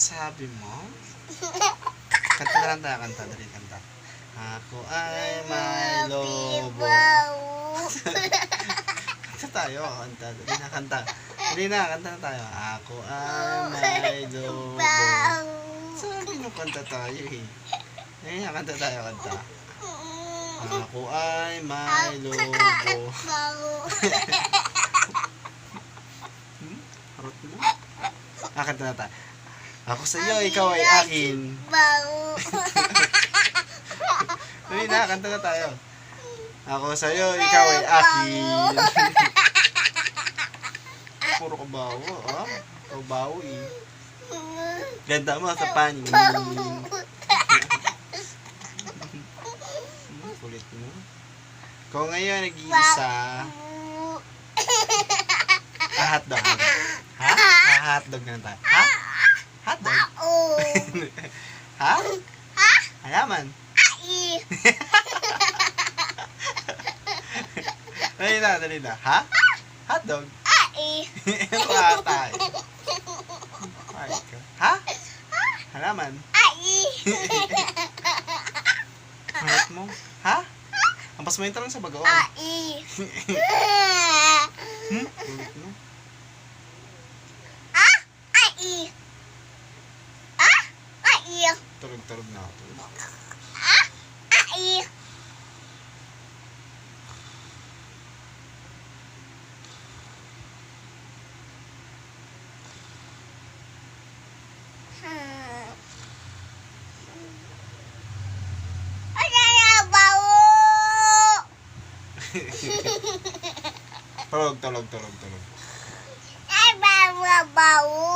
Sabi mo? Kanta na lang tayo, kanta. Dali, kanta. Ako ay may lobo. Kanta tayo, kanta. Dali na, kanta. Dali na, kanta na tayo. Ako ay may lobo. Sabi mo, kanta tayo eh. Dali na, kanta tayo, kanta. Ako ay may lobo. Harot mo? Kanta na tayo. Ako sa'yo, ikaw ay akin. Dali na, kanta na tayo. Ako sa'yo, ikaw ay akin. Puro kabawo, ah. Kabawo eh. Ganda mo sa paningin. Kulit mo. Kung ngayon nag-iisa, hotdog. Ha? Hotdog na tayo. Ha? Hotdog? Ha? Ayaman. Dali na. Ha? Hotdog? Ano ata eh? Ay, ha? Halaman? Hangat mo? Ha? Ampas mo yung talong sa bagoong. Kulit mo? Tulog na ako. Tulog. Ay, bau.